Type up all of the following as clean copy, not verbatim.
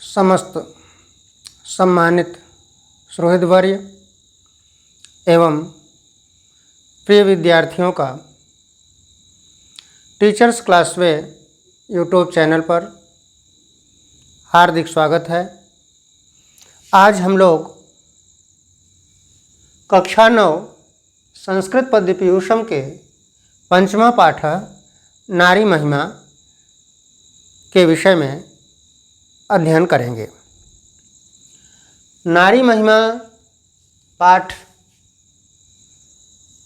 समस्त सम्मानित सुहृदवर्य एवं प्रिय विद्यार्थियों का टीचर्स क्लासवे यूट्यूब चैनल पर हार्दिक स्वागत है। आज हम लोग कक्षा 9 संस्कृत पद्य पीयूषम के 5वां पाठ नारी महिमा के विषय में अध्ययन करेंगे। नारी महिमा पाठ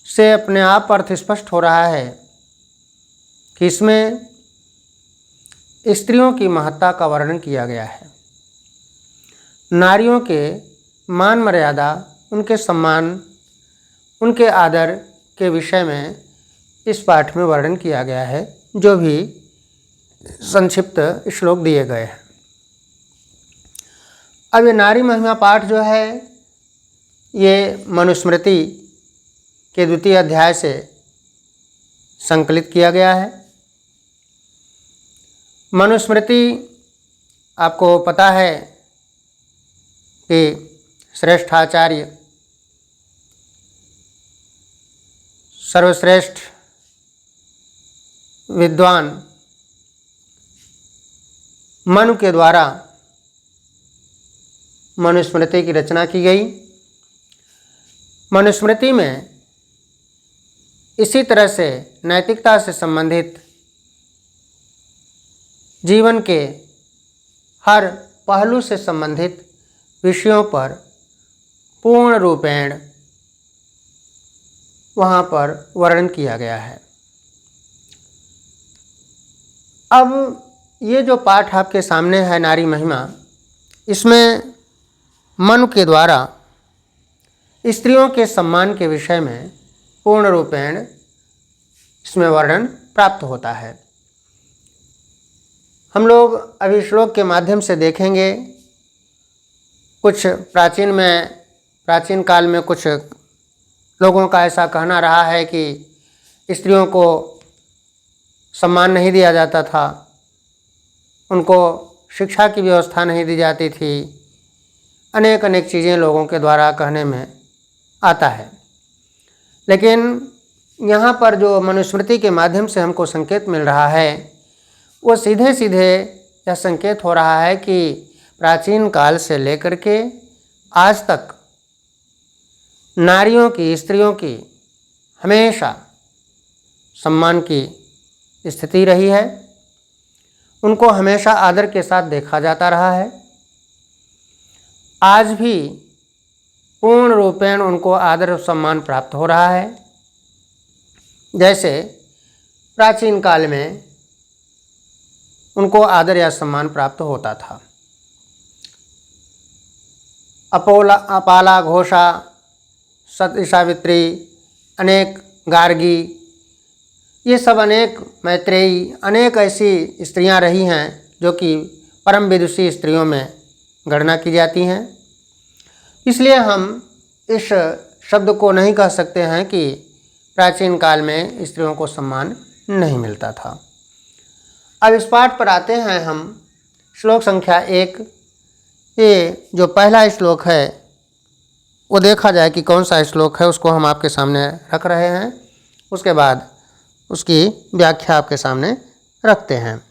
से अपने आप अर्थ स्पष्ट हो रहा है कि इसमें स्त्रियों की महत्ता का वर्णन किया गया है। नारियों के मान मर्यादा, उनके सम्मान, उनके आदर के विषय में इस पाठ में वर्णन किया गया है, जो भी संक्षिप्त श्लोक दिए गए हैं। अब ये नारी महिमा पाठ जो है ये मनुस्मृति के 2 अध्याय से संकलित किया गया है। मनुस्मृति आपको पता है कि श्रेष्ठ आचार्य, सर्वश्रेष्ठ विद्वान मनु के द्वारा मनुस्मृति की रचना की गई। मनुस्मृति में इसी तरह से नैतिकता से संबंधित जीवन के हर पहलू से संबंधित विषयों पर पूर्ण रूपेण वहाँ पर वर्णन किया गया है। अब ये जो पाठ आपके सामने है नारी महिमा, इसमें मनु के द्वारा स्त्रियों के सम्मान के विषय में पूर्ण रूपेण इसमें वर्णन प्राप्त होता है। हम लोग अभी श्लोक के माध्यम से देखेंगे। कुछ प्राचीन काल में कुछ लोगों का ऐसा कहना रहा है कि स्त्रियों को सम्मान नहीं दिया जाता था, उनको शिक्षा की व्यवस्था नहीं दी जाती थी। अनेक चीज़ें लोगों के द्वारा कहने में आता है, लेकिन यहाँ पर जो मनुस्मृति के माध्यम से हमको संकेत मिल रहा है वो सीधे सीधे यह संकेत हो रहा है कि प्राचीन काल से लेकर के आज तक नारियों की, स्त्रियों की हमेशा सम्मान की स्थिति रही है। उनको हमेशा आदर के साथ देखा जाता रहा है। आज भी पूर्ण रूपेण उनको आदर और सम्मान प्राप्त हो रहा है। जैसे प्राचीन काल में उनको आदर या सम्मान प्राप्त होता था। अपाला, घोषा, सती सावित्री, अनेक गार्गी, ये सब अनेक मैत्रेयी, अनेक ऐसी स्त्रियां रही हैं जो कि परम विदुषी स्त्रियों में गणना की जाती हैं। इसलिए हम इस शब्द को नहीं कह सकते हैं कि प्राचीन काल में स्त्रियों को सम्मान नहीं मिलता था। अब इस पाठ पर आते हैं हम। श्लोक संख्या 1, ये जो पहला श्लोक है वो देखा जाए कि कौन सा श्लोक है, उसको हम आपके सामने रख रहे हैं। उसके बाद उसकी व्याख्या आपके सामने रखते हैं।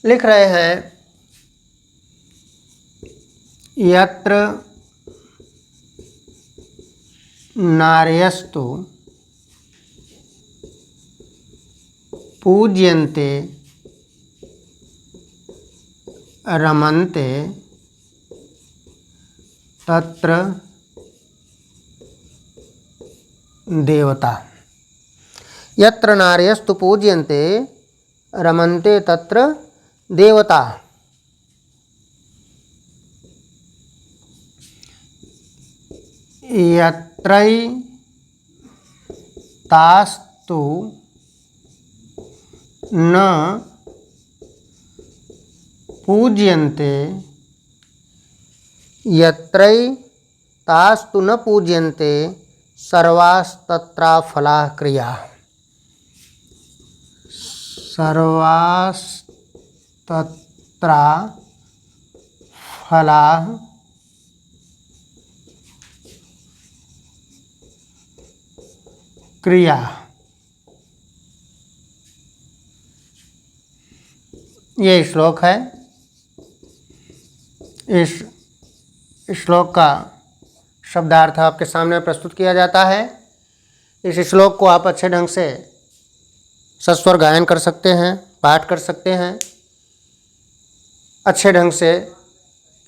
लिख रहे हैं, यत्र नार्यस्तु पूज्यन्ते रमन्ते तत्र देवता। यत्र नार्यस्तु पूज्यन्ते रमन्ते तत्र देवता। यत्रैतास्तु न पूज्यन्ते, यत्रैतास्तु न पूज्यन्ते सर्वास्तत्राफला क्रिया। सर्वास्तत्राफला फलाह क्रिया। ये श्लोक है। इस श्लोक का शब्दार्थ आपके सामने प्रस्तुत किया जाता है। इस श्लोक को आप अच्छे ढंग से सस्वर गायन कर सकते हैं, पाठ कर सकते हैं अच्छे ढंग से,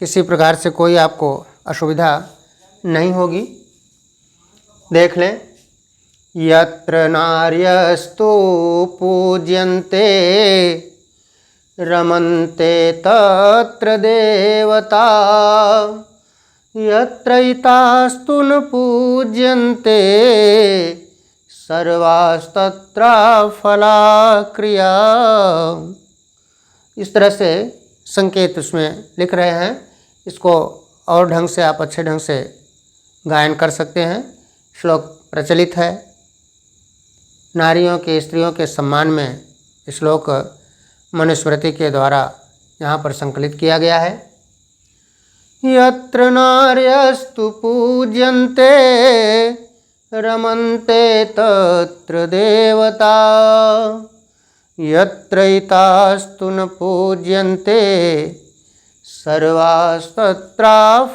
किसी प्रकार से कोई आपको असुविधा नहीं होगी। देख लें। यत्र नार्यस्तु पूज्यन्ते रमन्ते तत्र देवता, यत्र इतास्तु न पूज्यन्ते सर्वास्तत्र फलाक्रिया। इस तरह से संकेत उसमें लिख रहे हैं। इसको और ढंग से आप अच्छे ढंग से गायन कर सकते हैं। श्लोक प्रचलित है। नारियों के, स्त्रियों के सम्मान में श्लोक मनुस्मृति के द्वारा यहाँ पर संकलित किया गया है। यत्र नार्यस्तु पूज्यन्ते रमन्ते तत्र देवता, यत्र इतास्तु न पूज्यन्ते सर्वास्तत्र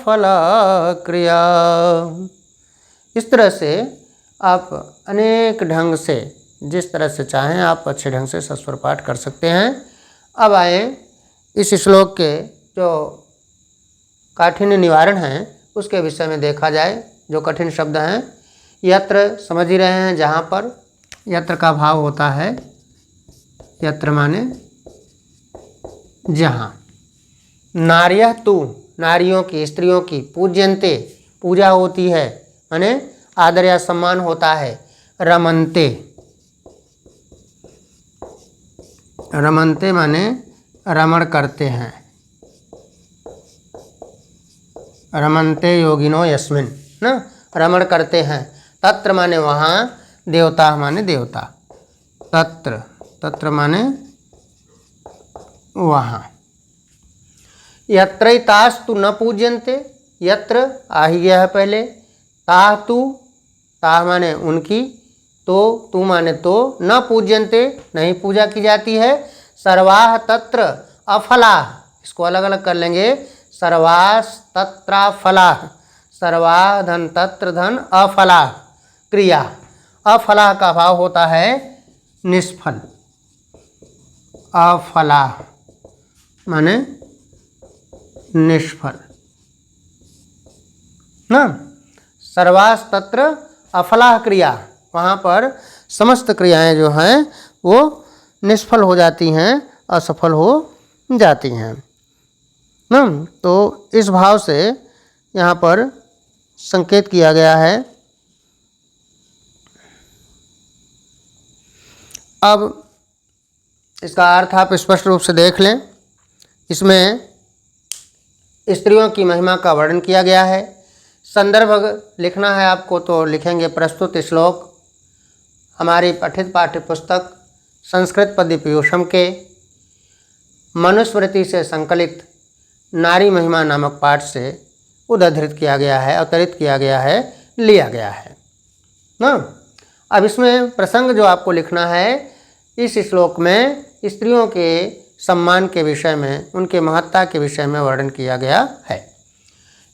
फलाक्रिया। इस तरह से आप अनेक ढंग से, जिस तरह से चाहें आप अच्छे ढंग से सस्वर पाठ कर सकते हैं। अब आए इस श्लोक के जो काठिन्य निवारण हैं उसके विषय में देखा जाए। जो कठिन शब्द हैं, यत्र समझ ही रहे हैं, जहाँ पर यत्र का भाव होता है, यत्र माने जहाँ। नार्यः तु, नारियों की, स्त्रियों की, पूज्यन्ते पूजा होती है माने आदर या सम्मान होता है। रमन्ते, रमन्ते माने रमण करते हैं। रमन्ते योगिनो यस्मिन्, ना, रमण करते हैं। तत्र माने वहाँ, देवता माने देवता। तत्र, तत्र माने वहाँ। यत्रैतास्तु न पूज्यन्ते, यत्र आ ही गया है पहले। ताह तु, ताह माने उनकी, तो तू माने तो, न पूज्यन्ते नहीं पूजा की जाती है। सर्वाः तत्र अफलाः, इसको अलग अलग कर लेंगे। सर्वास्तत्र फलाः, सर्वा धन तत्र धन अफलाः क्रिया। अफलाः का भाव होता है निष्फल। अफलाः माने निष्फल ना। सर्वास्तत्र अफलाः क्रिया, वहाँ पर समस्त क्रियाएं जो हैं वो निष्फल हो जाती हैं, असफल हो जाती हैं ना। तो इस भाव से यहाँ पर संकेत किया गया है। अब इसका अर्थ आप स्पष्ट रूप से देख लें। इसमें स्त्रियों की महिमा का वर्णन किया गया है। संदर्भ लिखना है आपको तो लिखेंगे प्रस्तुत श्लोक हमारी पठित पाठ्य पुस्तक संस्कृत पद्य पीयूषम के मनुस्मृति से संकलित नारी महिमा नामक पाठ से उद्धृत किया गया है, अवतरित किया गया है, लिया गया है ना। अब इसमें प्रसंग जो आपको लिखना है, इस श्लोक में स्त्रियों के सम्मान के विषय में, उनके महत्ता के विषय में वर्णन किया गया है।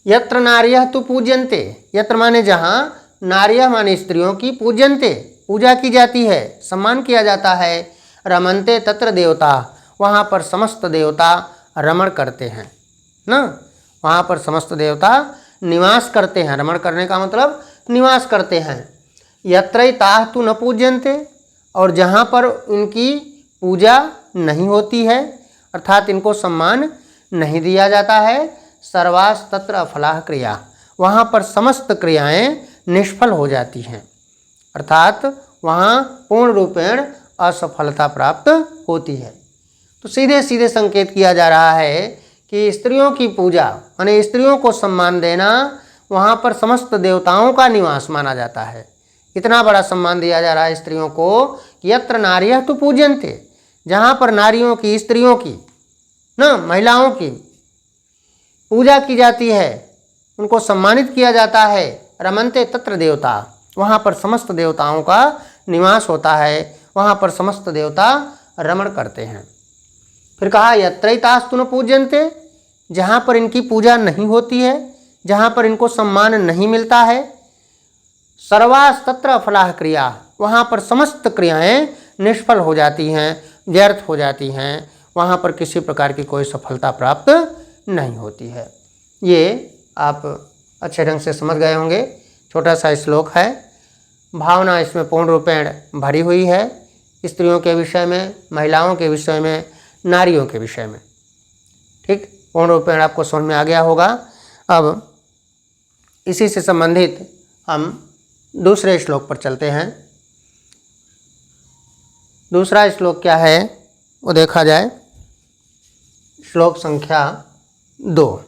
यत्र नार्यः तु पूज्यन्ते, यत्र माने जहाँ, नार्यः माने स्त्रियों की, पूज्यन्ते पूजा की जाती है, सम्मान किया जाता है। रमन्ते तत्र देवता, वहाँ पर समस्त देवता रमण करते हैं ना। वहाँ पर समस्त देवता निवास करते हैं। रमण करने का मतलब निवास करते हैं। यत्रैताः तु न पूज्यन्ते, और जहाँ पर इनकी पूजा नहीं होती है, अर्थात इनको सम्मान नहीं दिया जाता है। सर्वास्तत्र अफलाः क्रिया, वहाँ पर समस्त क्रियाएं निष्फल हो जाती हैं, अर्थात वहाँ पूर्ण रूपेण असफलता प्राप्त होती है। तो सीधे सीधे संकेत किया जा रहा है कि स्त्रियों की पूजा यानी स्त्रियों को सम्मान देना, वहाँ पर समस्त देवताओं का निवास माना जाता है। इतना बड़ा सम्मान दिया जा रहा है स्त्रियों को कि यत्र नार्यः तु पूज्यन्ते, जहाँ पर नारियों की, स्त्रियों की ना महिलाओं की पूजा की जाती है, उनको सम्मानित किया जाता है। रमन्ते तत्र देवता, वहाँ पर समस्त देवताओं का निवास होता है, वहाँ पर समस्त देवता रमण करते हैं। फिर कहा यत्रैतास्तु न पूज्यन्ते, जहाँ पर इनकी पूजा नहीं होती है, जहाँ पर इनको सम्मान नहीं मिलता है। सर्वास्तत्र अफलाः क्रिया, वहाँ पर समस्त क्रियाएं निष्फल हो जाती हैं, व्यर्थ हो जाती हैं, वहाँ पर किसी प्रकार की कोई सफलता प्राप्त नहीं होती है। ये आप अच्छे ढंग से समझ गए होंगे। छोटा सा श्लोक है, भावना इसमें पूर्ण रूपेण भरी हुई है, स्त्रियों के विषय में, महिलाओं के विषय में, नारियों के विषय में। ठीक, पूर्ण रूपेण आपको समझ में आ गया होगा। अब इसी से संबंधित हम दूसरे श्लोक पर चलते हैं। दूसरा श्लोक क्या है वो देखा जाए। श्लोक संख्या 2।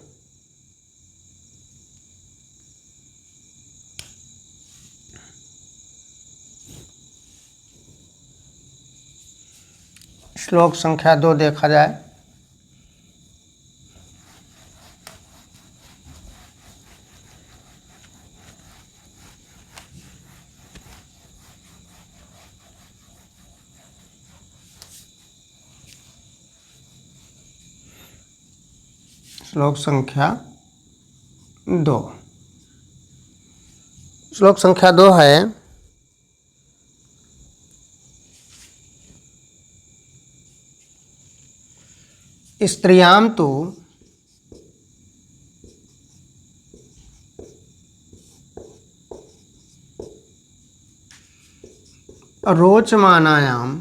श्लोक संख्या 2 देखा जाए। श्लोक संख्या 2। श्लोक संख्या 2 है, स्त्रियां तो रोचमानायां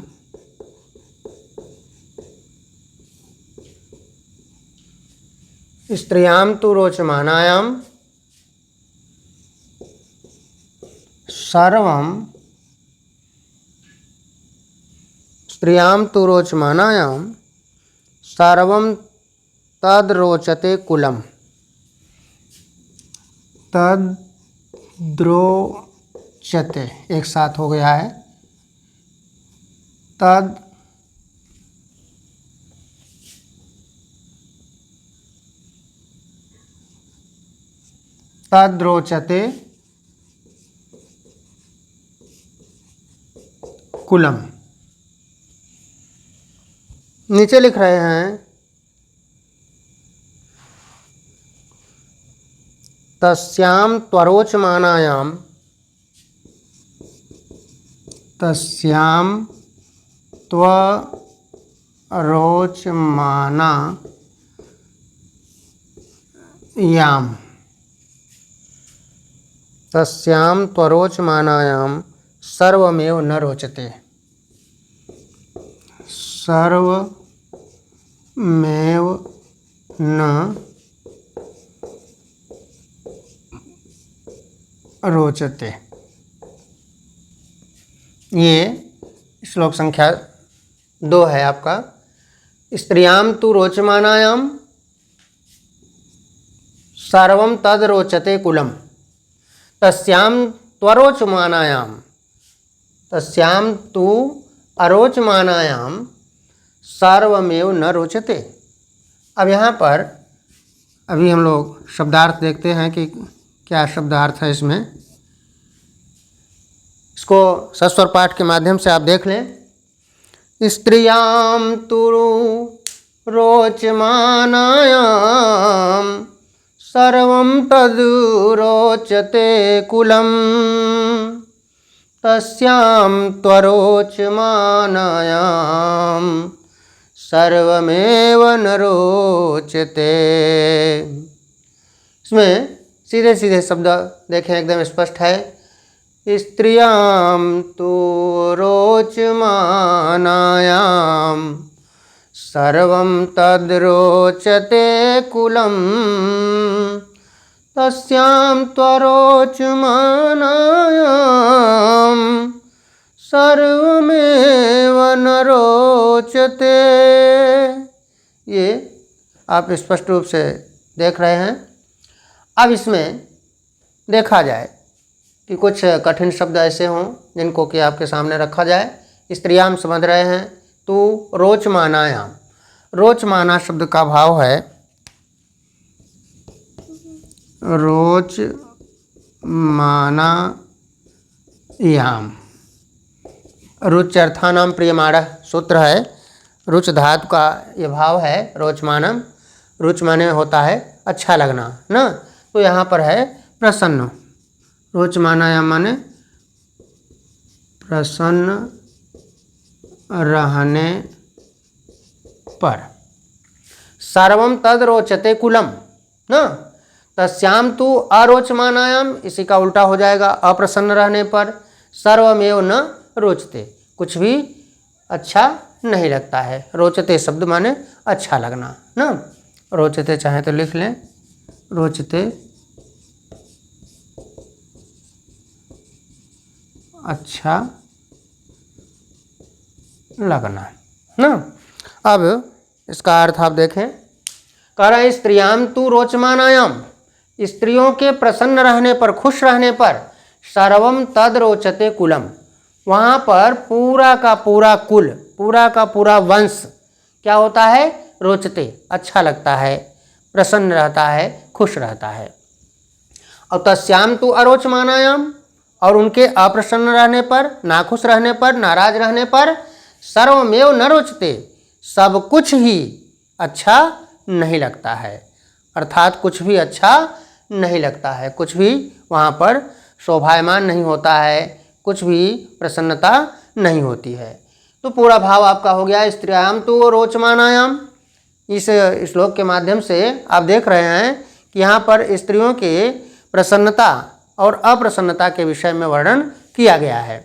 स्त्रियां तो रोचमानायां सर्वं स्त्रियां तो रोचमानायां सर्वं तद रोचते कुलम। तद रोचते एक साथ हो गया है। तद रोचते कुलम। नीचे लिख रहे हैं, तस्यां त्वरोचमानायां त्वरोचमानायां सर्वमेव न रोचते। सर्वमेव न रोचते। ये श्लोक संख्या 2 है आपका। स्त्रियां तु रोचमानायां सर्वं तद रोचते कुलम। तस्यां त्वरोचमानायां तस्यां तु अरोचमानायां सर्वमेव न रोचते। अब यहाँ पर अभी हम लोग शब्दार्थ देखते हैं कि क्या शब्दार्थ है इसमें। इसको सस्वर पाठ के माध्यम से आप देख लें। स्त्रियां तु रोचमानायां सर्वं तद् रोचते कुलम। तस्यां त्वरोचमानायां सर्वमेव न रोचते। इसमें सीधे सीधे शब्द देखें, एकदम स्पष्ट है। स्त्रियां तु रोचमानायां सर्वं तद् रोचते कुलम। तस्यां त्वरोचमानायां सर्वमेव न रोचते। ये आप स्पष्ट रूप से देख रहे हैं। अब इसमें देखा जाए कि कुछ कठिन शब्द ऐसे हों जिनको कि आपके सामने रखा जाए। स्त्रियां समझ रहे हैं, तू रोचमानायाम। रोचमाना शब्द का भाव है रोचमानायाम। रुच्यर्थानाम प्रियमाणः सूत्र है। रुच धातु का ये भाव है रोचमानम। रुच माने होता है अच्छा लगना ना, तो यहाँ पर है प्रसन्न। रोचमानायाम माने प्रसन्न रहने पर। सर्वम तद रोचते कुलम ना, तस्याम तु अरोचमानायाम, इसी का उल्टा हो जाएगा अप्रसन्न रहने पर। सर्वमेव न रोचते, कुछ भी अच्छा नहीं लगता है। रोचते शब्द माने अच्छा लगना ना, रोचते चाहे तो लिख लें, रोचते अच्छा लगना ना। अब इसका अर्थ आप देखें, कह रहा है स्त्रियाम तु रोचमानायाम, स्त्रियों के प्रसन्न रहने पर, खुश रहने पर, सर्वम तद रोचते कुलम, वहाँ पर पूरा का पूरा कुल, पूरा का पूरा वंश क्या होता है, रोचते अच्छा लगता है, प्रसन्न रहता है, खुश रहता है। और तस्याम तु अरोचमानायाम, और उनके अप्रसन्न रहने पर, नाखुश रहने पर, नाराज रहने पर, सर्वमेव न रोचते, सब कुछ ही अच्छा नहीं लगता है। अर्थात कुछ भी अच्छा नहीं लगता है, कुछ भी वहाँ पर शोभायमान नहीं होता है, कुछ भी प्रसन्नता नहीं होती है। तो पूरा भाव आपका हो गया स्त्रियाम तो रोचमानायाम। इस श्लोक के माध्यम से आप देख रहे हैं कि यहाँ पर स्त्रियों के प्रसन्नता और अप्रसन्नता के विषय में वर्णन किया गया है।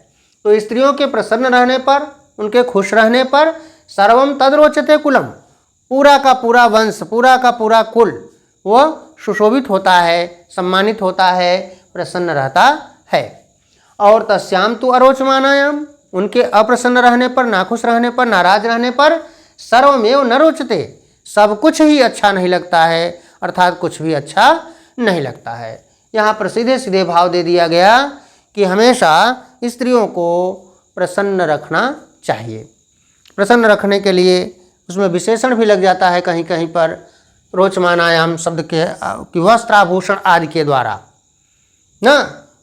तो स्त्रियों के प्रसन्न रहने पर, उनके खुश रहने पर, सर्वम तद रोचते कुलम, पूरा का पूरा वंश, पूरा का पूरा कुल वह सुशोभित होता है, सम्मानित होता है, प्रसन्न रहता है। और तस्याम तु अरोचमानायाम, उनके अप्रसन्न रहने पर, नाखुश रहने पर, नाराज रहने पर, सर्वमेव न रोचते, सब कुछ ही अच्छा नहीं लगता है, अर्थात कुछ भी अच्छा नहीं लगता है। यहाँ पर सीधे सीधे भाव दे दिया गया कि हमेशा स्त्रियों को प्रसन्न रखना चाहिए। प्रसन्न रखने के लिए उसमें विशेषण भी लग जाता है कहीं कहीं पर, रोचमानायाम शब्द के कि वस्त्र आभूषण आदि के द्वारा ना,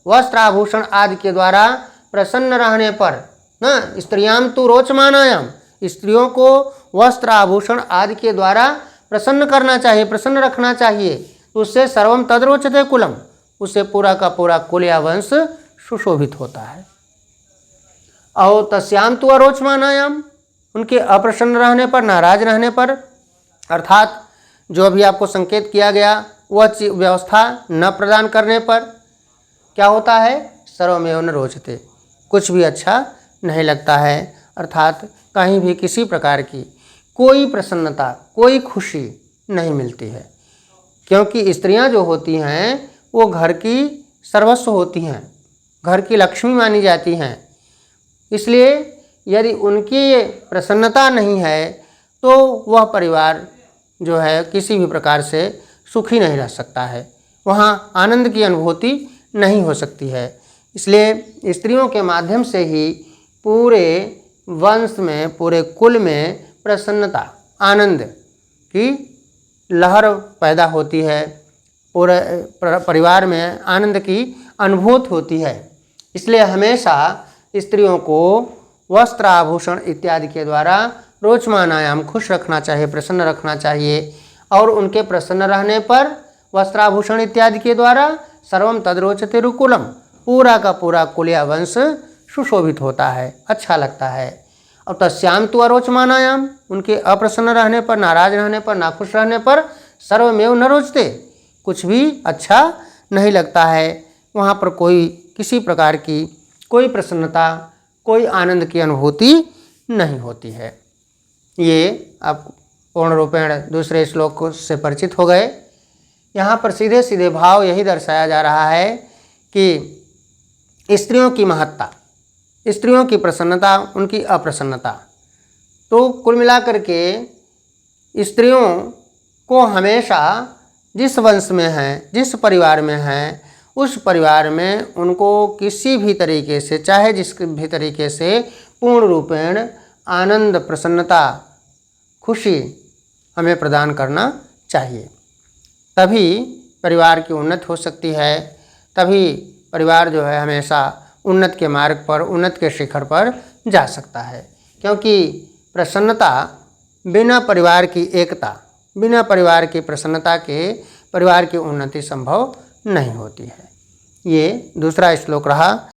वस्त्र आभूषण आदि के द्वारा प्रसन्न रहने पर ना, स्त्रियाम तो रोचमानायाम, स्त्रियों को वस्त्र आभूषण आदि के द्वारा प्रसन्न करना चाहिए, प्रसन्न रखना चाहिए। तो उससे सर्वम तद रोचते कुलम, उससे पूरा का पूरा कुल या वंश सुशोभित होता है। और तस्याम तो अरोचमानायाम, उनके अप्रसन्न रहने पर, नाराज रहने पर, अर्थात जो भी आपको संकेत किया गया वह व्यवस्था न प्रदान करने पर क्या होता है, सर्वमेव न रोचते, कुछ भी अच्छा नहीं लगता है, अर्थात कहीं भी किसी प्रकार की कोई प्रसन्नता, कोई खुशी नहीं मिलती है। क्योंकि स्त्रियां जो होती हैं वो घर की सर्वस्व होती हैं, घर की लक्ष्मी मानी जाती हैं। इसलिए यदि उनकी प्रसन्नता नहीं है तो वह परिवार जो है किसी भी प्रकार से सुखी नहीं रह सकता है, वहाँ आनंद की अनुभूति नहीं हो सकती है। इसलिए स्त्रियों के माध्यम से ही पूरे वंश में, पूरे कुल में प्रसन्नता, आनंद की लहर पैदा होती है, पूरे परिवार में आनंद की अनुभूति होती है। इसलिए हमेशा स्त्रियों को वस्त्र आभूषण इत्यादि के द्वारा रोचमानायाम खुश रखना चाहिए, प्रसन्न रखना चाहिए। और उनके प्रसन्न रहने पर वस्त्राभूषण इत्यादि के द्वारा सर्वम तद्रोचते रुकुलम, पूरा का पूरा कुल या वंश सुशोभित होता है, अच्छा लगता है। और तस्याम तो अरोचमानायाम, उनके अप्रसन्न रहने पर, नाराज रहने पर, नाखुश रहने पर, सर्वमेव न रोचते, कुछ भी अच्छा नहीं लगता है, वहाँ पर कोई किसी प्रकार की कोई प्रसन्नता, कोई आनंद की अनुभूति नहीं होती है। ये आप पूर्ण रूपेण दूसरे श्लोक से परिचित हो गए। यहाँ पर सीधे सीधे भाव यही दर्शाया जा रहा है कि स्त्रियों की महत्ता, स्त्रियों की प्रसन्नता, उनकी अप्रसन्नता। तो कुल मिलाकर के स्त्रियों को हमेशा जिस वंश में हैं, जिस परिवार में हैं, उस परिवार में उनको किसी भी तरीके से, चाहे जिस भी तरीके से, पूर्ण रूपेण आनंद, प्रसन्नता, खुशी हमें प्रदान करना चाहिए। तभी परिवार की उन्नति हो सकती है, तभी परिवार जो है हमेशा उन्नति के मार्ग पर, उन्नति के शिखर पर जा सकता है। क्योंकि प्रसन्नता बिना परिवार की एकता, बिना परिवार की प्रसन्नता के परिवार की उन्नति संभव नहीं होती है। ये दूसरा श्लोक रहा।